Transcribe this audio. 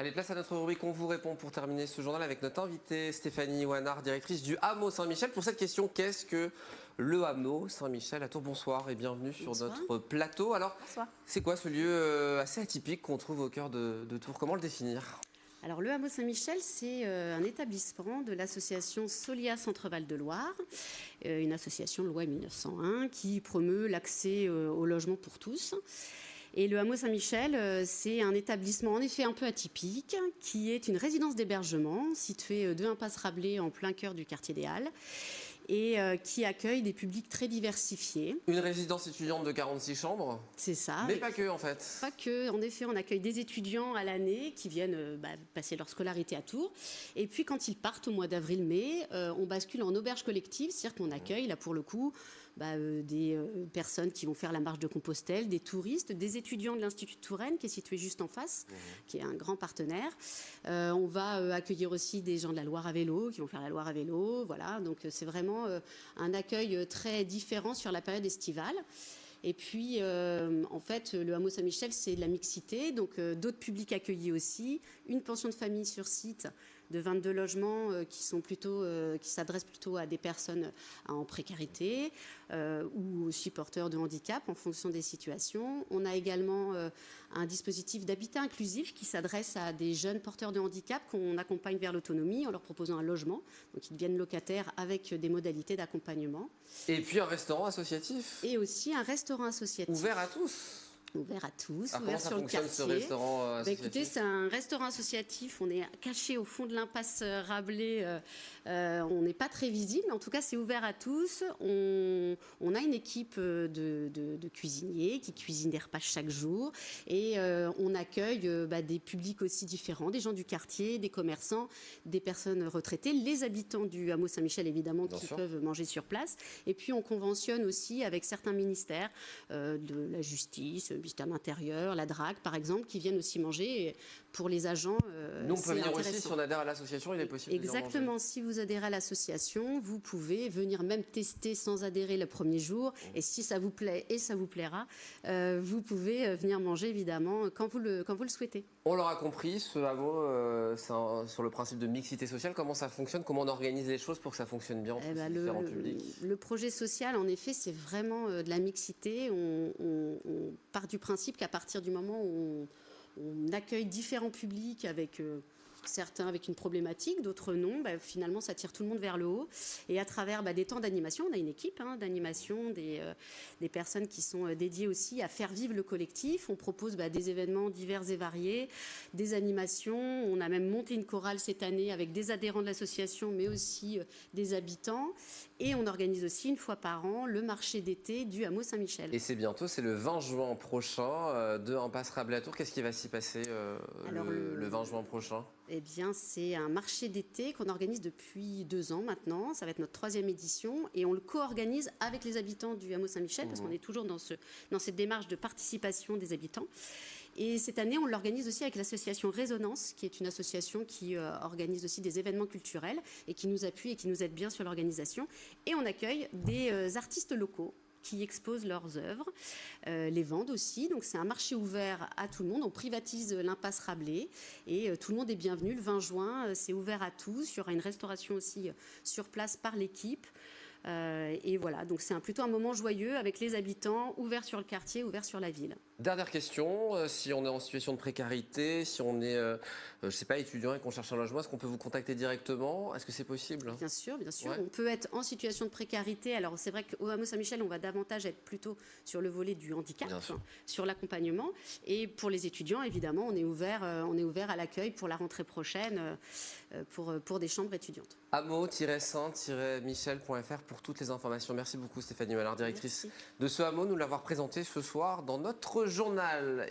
Allez, place à notre rubrique On vous répond pour terminer ce journal avec notre invitée Stéphanie Ouanard, directrice du hameau Saint-Michel. Pour cette question, qu'est-ce que le hameau Saint-Michel à Tours? Bonsoir et bienvenue sur notre plateau. Alors, c'est quoi ce lieu assez atypique qu'on trouve au cœur de Tours? Comment le définir? Alors, le hameau Saint-Michel, c'est un établissement de l'association Solia Centre-Val de Loire, une association loi 1901 qui promeut l'accès au logement pour tous. Et le hameau Saint-Michel, c'est un établissement en effet un peu atypique, qui est une résidence d'hébergement située 2 impasse Rabelais en plein cœur du quartier des Halles et qui accueille des publics très diversifiés. Une résidence étudiante de 46 chambres? C'est ça. Mais pas que en fait. Pas que, en effet, on accueille des étudiants à l'année qui viennent passer leur scolarité à Tours. Et puis quand ils partent au mois d'avril-mai, on bascule en auberge collective, c'est-à-dire qu'on accueille là pour le coup des personnes qui vont faire la marche de Compostelle, des touristes, des étudiants de l'Institut de Touraine qui est situé juste en face, qui est un grand partenaire. On va accueillir aussi des gens de la Loire à vélo qui vont faire la Loire à vélo. Voilà, donc c'est vraiment un accueil très différent sur la période estivale. Et puis, en fait, le hameau Saint-Michel, c'est de la mixité, donc d'autres publics accueillis aussi, une pension de famille sur site de 22 logements qui s'adressent plutôt à des personnes en précarité ou aussi porteurs de handicap en fonction des situations. On a également un dispositif d'habitat inclusif qui s'adresse à des jeunes porteurs de handicap qu'on accompagne vers l'autonomie en leur proposant un logement. Donc, ils deviennent locataires avec des modalités d'accompagnement. Et puis un restaurant associatif. Et aussi un restaurant associatif. Ouvert à tous. Ouvert à tous, Alors ouvert sur le quartier. Ce restaurant associatif? Écoutez, c'est un restaurant associatif. On est caché au fond de l'impasse Rabelais. On n'est pas très visible. En tout cas, c'est ouvert à tous. On a une équipe de cuisiniers qui cuisinent des repas chaque jour. Et on accueille des publics aussi différents, des gens du quartier, des commerçants, des personnes retraitées, les habitants du hameau Saint-Michel, évidemment, qui peuvent manger sur place. Et puis, on conventionne aussi avec certains ministères de la justice, le ministère de l'Intérieur, la DRAC, par exemple, qui viennent aussi manger. Et pour les agents, nous, on peut venir aussi, si on adhère à l'association, il est possible de venir manger. Exactement, si vous adhérez à l'association, vous pouvez venir même tester sans adhérer le premier jour. Et si ça vous plaît, et ça vous plaira, vous pouvez venir manger, évidemment, quand vous le souhaitez. On l'aura compris, ce hameau, sur le principe de mixité sociale, comment ça fonctionne, comment on organise les choses pour que ça fonctionne bien entre ces différents publics? Le projet social, en effet, c'est vraiment de la mixité. On part du principe qu'à partir du moment où on accueille différents publics avec certains avec une problématique, d'autres non, finalement ça tire tout le monde vers le haut. Et à travers des temps d'animation, on a une équipe d'animation, des personnes qui sont dédiées aussi à faire vivre le collectif. On propose des événements divers et variés, des animations. On a même monté une chorale cette année avec des adhérents de l'association, mais aussi des habitants. Et on organise aussi une fois par an le marché d'été du hameau Saint-Michel. Et c'est bientôt, c'est le 20 juin prochain, de impasse Rabelais à Tours. Qu'est-ce qui va s'y passer le 20 juin prochain? Eh bien, c'est un marché d'été qu'on organise depuis 2 ans maintenant. Ça va être notre 3e édition et on le co-organise avec les habitants du hameau Saint-Michel parce qu'on est toujours dans cette démarche de participation des habitants. Et cette année, on l'organise aussi avec l'association Résonance, qui est une association qui organise aussi des événements culturels et qui nous appuie et qui nous aide bien sur l'organisation. Et on accueille des artistes locaux qui exposent leurs œuvres, les vendent aussi. Donc c'est un marché ouvert à tout le monde. On privatise l'impasse Rabelais et tout le monde est bienvenu. Le 20 juin, c'est ouvert à tous. Il y aura une restauration aussi sur place par l'équipe. Et voilà, donc c'est plutôt un moment joyeux avec les habitants, ouvert sur le quartier, ouvert sur la ville. Dernière question, si on est en situation de précarité, si on est, je sais pas, étudiant et qu'on cherche un logement, est-ce qu'on peut vous contacter directement? Est-ce que c'est possible? Bien sûr, bien sûr. Ouais. On peut être en situation de précarité. Alors c'est vrai qu'au hameau Saint-Michel, on va davantage être plutôt sur le volet du handicap, sur l'accompagnement. Et pour les étudiants, évidemment, on est ouvert à l'accueil pour la rentrée prochaine, pour des chambres étudiantes. hameau-saint-michel.fr pour toutes les informations. Merci beaucoup Stéphanie Ouanard, directrice de ce hameau, nous l'avoir présenté ce soir dans notre journal.